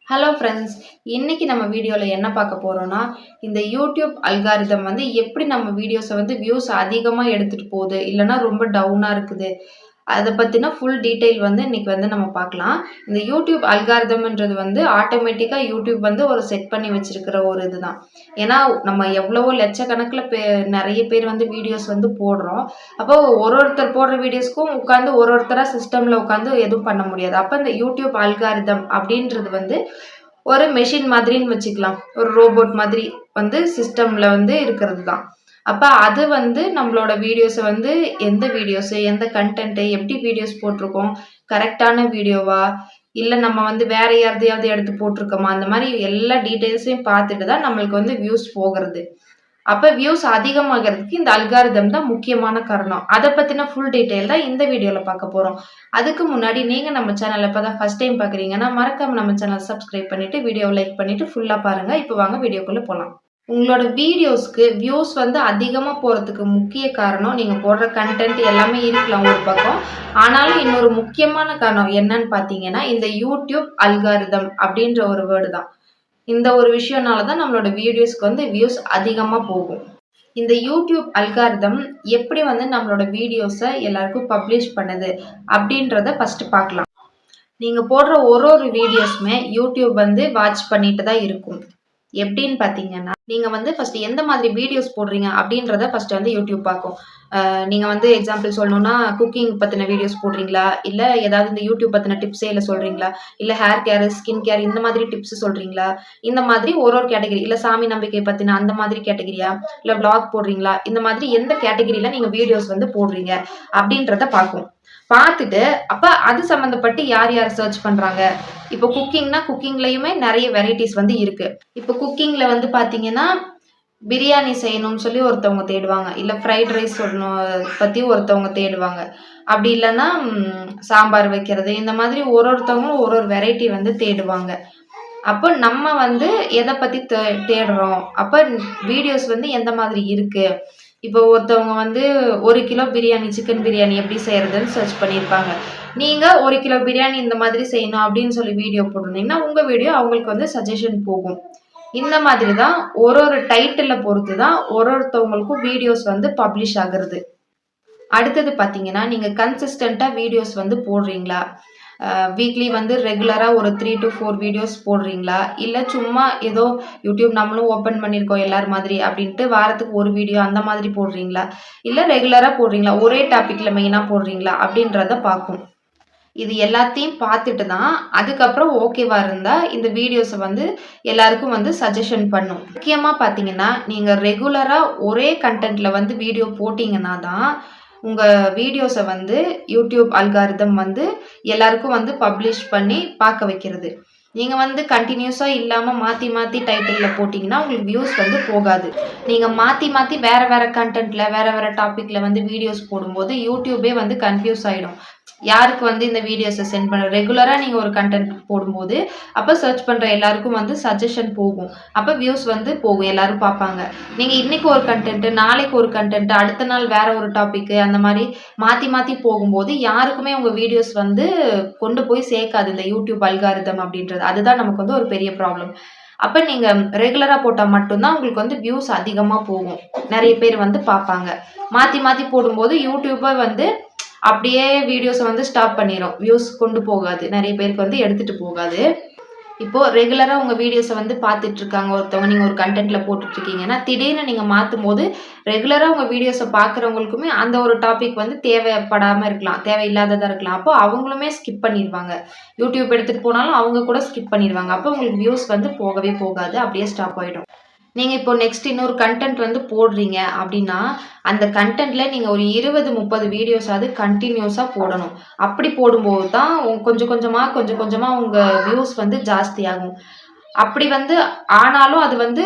Hello friends, இன்னைக்கு நம்ம வீடியோவில் என்ன பார்க்க போகிறோம்னா, இந்த யூடியூப் அல்காரிதம் வந்து எப்படி நம்ம வீடியோஸை வந்து வியூஸ் அதிகமாக எடுத்துகிட்டு போகுது, இல்லைனா ரொம்ப டவுனாக இருக்குது, அதை பற்றின ஃபுல் டீட்டெயில் வந்து இன்னைக்கு வந்து நம்ம பார்க்கலாம். இந்த யூடியூப் அல்காரிதம்ன்றது வந்து ஆட்டோமேட்டிக்காக யூடியூப் வந்து ஒரு செட் பண்ணி வச்சிருக்கிற ஒரு இதுதான். ஏன்னா நம்ம எவ்வளவோ லட்சக்கணக்கில் நிறைய பேர் வந்து வீடியோஸ் வந்து போடுறோம். அப்போ ஒருத்தர் போடுற வீடியோஸ்க்கும் உட்காந்து ஒருத்தராக சிஸ்டமில் உட்காந்து எதுவும் பண்ண முடியாது. அப்போ இந்த யூடியூப் அல்காரிதம் அப்படின்றது வந்து ஒரு மெஷின் மாதிரின்னு வச்சுக்கலாம். ஒரு ரோபோட் மாதிரி வந்து சிஸ்டம்ல வந்து இருக்கிறது தான். அப்ப அது வந்து நம்மளோட வீடியோஸ வந்து எந்த வீடியோஸ், எந்த கன்டென்ட், எப்படி வீடியோஸ் போட்டிருக்கோம், கரெக்டான வீடியோவா, இல்ல நம்ம வந்து வேற யாரையாவது எடுத்து போட்டிருக்கோமா, அந்த மாதிரி எல்லா டீட்டெயில்ஸையும் பார்த்துட்டு தான் நம்மளுக்கு வந்து வியூஸ் போகிறது. அப்ப வியூஸ் அதிகமாகறதுக்கு இந்த அல்காரிதம் தான் முக்கியமான காரணம். அத பத்தின ஃபுல் டீட்டெயில் தான் இந்த வீடியோல பார்க்க போறோம். அதுக்கு முன்னாடி நீங்க நம்ம சேனல இப்பதான் ஃபர்ஸ்ட் டைம் பார்க்குறீங்கன்னா, மறக்காம நம்ம சேனல சப்ஸ்கிரைப் பண்ணிட்டு, வீடியோவ லைக் பண்ணிட்டு ஃபுல்லா பாருங்க. இப்ப வாங்க வீடியோக்குள்ள போலாம். உங்களோட வீடியோஸ்க்கு வியூஸ் வந்து அதிகமா போறதுக்கு முக்கிய காரணம், நீங்க போடுற கன்டென்ட் எல்லாமே இருக்கலாம் ஒரு பக்கம். ஆனாலும் இன்னொரு முக்கியமான காரணம் என்னன்னு பார்த்தீங்கன்னா, இந்த யூடியூப் அல்காரிதம் அப்படின்ற ஒரு வேர்டு தான். இந்த ஒரு விஷயம்னால தான் நம்மளோட வீடியோஸ்க்கு வந்து வியூஸ் அதிகமா போகும். இந்த யூடியூப் அல்காரிதம் எப்படி வந்து நம்மளோட வீடியோஸை எல்லாருக்கும் பப்ளிஷ் பண்ணுது அப்படின்றத ஃபர்ஸ்ட் பார்க்கலாம். நீங்க போடுற ஒரு வீடியோஸுமே யூடியூப் வந்து வாட்ச் பண்ணிட்டு தான் இருக்கும். எப்படின்னு பார்த்தீங்கன்னா, நீங்க வந்து ஃபர்ஸ்ட் எந்த மாதிரி வீடியோஸ் போடுறீங்க அப்படின்றத ஃபர்ஸ்ட் வந்து யூடியூப் பார்க்கும். நீங்க வந்து எக்ஸாம்பிள் சொல்லணும்னா, குக்கிங் பத்தின வீடியோஸ் போடுறீங்களா? இல்ல ஏதாவது இந்த யூடியூப் பத்தின டிப்ஸே இல்ல சொல்றீங்களா? இல்ல ஹேர் கேர், ஸ்கின் கேர் இந்த மாதிரி டிப்ஸ் சொல்றீங்களா? இந்த மாதிரி ஒரு கேட்டகரி. இல்ல சாமி நம்பிக்கை பத்தின அந்த மாதிரி கேட்டகரியா? இல்ல விளாக் போடுறீங்களா? இந்த மாதிரி எந்த கேட்டகரியில நீங்க வீடியோஸ் வந்து போடுறீங்க அப்படின்றத பார்க்கும். பார்த்துட்டு அப்ப அது சம்மந்தப்பட்டு யார் யார் சர்ச் பண்றாங்க. இப்போ குக்கிங்னா குக்கிங்லயுமே நிறைய வெரைட்டிஸ் வந்து இருக்கு. இப்போ குக்கிங்ல வந்து பார்த்தீங்கன்னா, பிரியாணி செய்யணும்னு சொல்லி ஒருத்தவங்க தேடுவாங்க. இல்ல ஃப்ரைட் ரைஸ் சொல்லணும் பத்தி ஒருத்தவங்க தேடுவாங்க. அப்படி இல்லன்னா சாம்பார் வைக்கிறது. இந்த மாதிரி ஒருத்தவங்களும் ஒரு வெரைட்டி வந்து தேடுவாங்க. அப்போ நம்ம வந்து எத பத்தி தேடுறோம். அப்ப வீடியோஸ் வந்து எந்த மாதிரி இருக்கு. இப்போ ஒருத்தவங்க வந்து 1 கிலோ பிரியாணி, சிக்கன் பிரியாணி எப்படி செய்யறதுன்னு சர்ச் பண்ணியிருப்பாங்க. நீங்க 1 கிலோ பிரியாணி இந்த மாதிரி செய்யணும் அப்படின்னு சொல்லி வீடியோ போட்டிருந்தீங்கன்னா, உங்க வீடியோ அவங்களுக்கு வந்து சஜஷன் போகும். இந்த மாதிரி தான் ஒரு டைட்டில பொறுத்து தான் ஒருத்தவங்களுக்கும் வீடியோஸ் வந்து பப்ளிஷ் ஆகுறது. அடுத்தது பார்த்தீங்கன்னா, நீங்க கன்சிஸ்டன்ட்டா வீடியோஸ் வந்து போடுறீங்களா? வீக்லி வந்து ரெகுலரா ஒரு 3 to 4 வீடியோஸ் போடுறீங்களா? இல்ல சும்மா ஏதோ யூடியூப் நம்மளும் ஓப்பன் பண்ணியிருக்கோம் எல்லார் மாதிரி அப்படின்ட்டு வாரத்துக்கு ஒரு வீடியோ அந்த மாதிரி போடுறீங்களா? இல்ல ரெகுலரா போடுறீங்களா? ஒரே டாபிக்ல மெயினா போடுறீங்களா? அப்படின்றத பார்க்கும். இது எல்லாத்தையும் பார்த்துட்டு தான் அதுக்கப்புறம் ஓகேவா இருந்தா இந்த வீடியோஸ வந்து எல்லாருக்கும் வந்து சஜஷன் பண்ணும். முக்கியமா பார்த்தீங்கன்னா, நீங்க ரெகுலரா ஒரே கன்டென்ட்ல வந்து வீடியோ போட்டீங்கன்னா தான் உங்க வீடியோஸ வந்து யூடியூப் அல்காரிதம் வந்து எல்லாருக்கும் வந்து பப்ளிஷ் பண்ணி பார்க்க வைக்கிறது. நீங்க வந்து கன்டினியூஸா இல்லாம மாத்தி மாத்தி டைட்டில்ல போட்டீங்கன்னா, உங்களுக்கு வியூஸ் வந்து போகாது. நீங்க மாத்தி மாத்தி வேற வேற கன்டென்ட்ல வேற வேற டாபிக்ல வந்து வீடியோஸ் போடும்போது யூடியூபே வந்து கன்ஃப்யூஸ் ஆயிடும். யாருக்கு வந்து இந்த வீடியோஸ சென்ட் பண்ண ரெகுலரா நீங்க ஒரு கன்டென்ட் போடும்போது, அப்ப சர்ச் பண்ற எல்லாருக்கும் வந்து சஜஷன் போகும். அப்ப வியூஸ் வந்து போகும். எல்லாரும் பார்ப்பாங்க. நீங்க இன்னைக்கு ஒரு கன்டென்ட், நாளைக்கு ஒரு கன்டென்ட், அடுத்த நாள் வேற ஒரு டாபிக் அந்த மாரி மாத்தி மாத்தி போகும்போது, யாருக்குமே உங்க வீடியோஸ் வந்து கொண்டு போய் சேர்க்காது இந்த யூடியூப் அல்காரிதம் அப்படின்றது. அதுதான் நமக்கு வந்து ஒரு பெரிய ப்ராப்ளம். அப்ப நீங்க ரெகுலரா போட்டா மட்டும் தான் உங்களுக்கு வந்து வியூஸ் அதிகமா போகும். நெறைய பேர் வந்து பார்ப்பாங்க. மாத்தி மாத்தி போடும்போது யூடியூபே வந்து அப்படியே வீடியோஸ வந்து ஸ்டாப் பண்ணிரும். வியூஸ் கொண்டு போகாது. நெறைய பேருக்கு வந்து எடுத்துட்டு போகாது. இப்போ ரெகுலரா உங்க வீடியோஸ வந்து பார்த்துட்டு இருக்காங்க ஒருத்தவங்க. நீங்க ஒரு கன்டென்ட்ல போட்டுட்டு இருக்கீங்கன்னா, திடீர்னு நீங்க மாத்தும்போது, ரெகுலரா உங்க வீடியோஸ பார்க்குறவங்களுக்குமே அந்த ஒரு டாபிக் வந்து தேவைப்படாம இருக்கலாம். தேவையில்லாததா இருக்கலாம். அப்போ அவங்களுமே ஸ்கிப் பண்ணிருவாங்க. யூடியூப் எடுத்துட்டு போனாலும் அவங்க கூட ஸ்கிப் பண்ணிருவாங்க. அப்போ உங்களுக்கு வியூஸ் வந்து போகவே போகாது. அப்படியே ஸ்டாப் ஆயிடும். நீங்க இப்போ நெக்ஸ்ட் இன்னொரு கன்டென்ட் வந்து போடுறீங்க அப்படின்னா, அந்த கன்டென்ட்ல நீங்க ஒரு 20, 30 வீடியோஸாவது கன்டினியூஸா போடணும். அப்படி போடும்போது தான் கொஞ்சம் கொஞ்சமா உங்க வியூஸ் வந்து ஜாஸ்தியாகும். அப்படி வந்து ஆனாலும் அது வந்து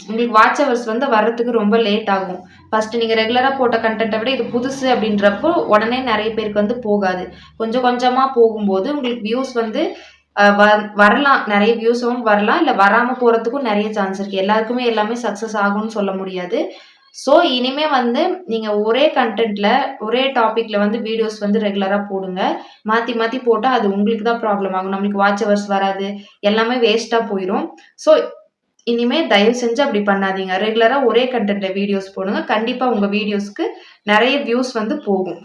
உங்களுக்கு வாட்ச் ஹவர்ஸ் வந்து வர்றதுக்கு ரொம்ப லேட் ஆகும். ஃபர்ஸ்ட் நீங்க ரெகுலரா போட்ட கன்டென்ட்ட விட இது புதுசு அப்படின்றப்போ உடனே நெறைய பேருக்கு வந்து போகாது. கொஞ்சம் கொஞ்சமா போகும்போது உங்களுக்கு வியூஸ் வந்து வரலாம். நெறைய வியூஸும் வரலாம். இல்ல வராம போறதுக்கும் நெறைய சான்ஸ் இருக்கு. எல்லாருக்குமே எல்லாமே சக்சஸ் ஆகும்னு சொல்ல முடியாது. ஸோ இனிமே வந்து நீங்க ஒரே கன்டென்ட்ல, ஒரே டாபிக்ல வந்து வீடியோஸ் வந்து ரெகுலரா போடுங்க. மாத்தி மாத்தி போட்டா அது உங்களுக்கு தான் ப்ராப்ளம் ஆகும். நம்மளுக்கு வாட்ச் ஹவர்ஸ் வராது. எல்லாமே வேஸ்ட்டா போயிரும். ஸோ இனிமே தயவு செஞ்சு அப்படி பண்ணாதீங்க. ரெகுலரா ஒரே கன்டென்ட்ல வீடியோஸ் போடுங்க. கண்டிப்பா உங்க வீடியோஸ்க்கு நெறைய வியூஸ் வந்து போகும்.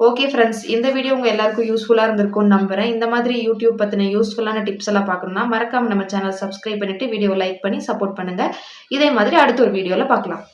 Okay friends. இந்த வீடியோ உங்க எல்லாருக்கும் யூஸ்ஃபுல்லா இருந்திருக்கும்னு நம்புறேன். இந்த மாதிரி யூடியூப் பத்தின யூஸ்ஃபுல்லான டிப்ஸ் எல்லாம் பார்க்கணும்னா, மறக்காம நம்ம சேனல் சப்ஸ்கிரைப் பண்ணிட்டு, வீடியோவ லைக் பண்ணி சப்போர்ட் பண்ணுங்க. இதே மாதிரி அடுத்த ஒரு வீடியோல பார்க்கலாம்.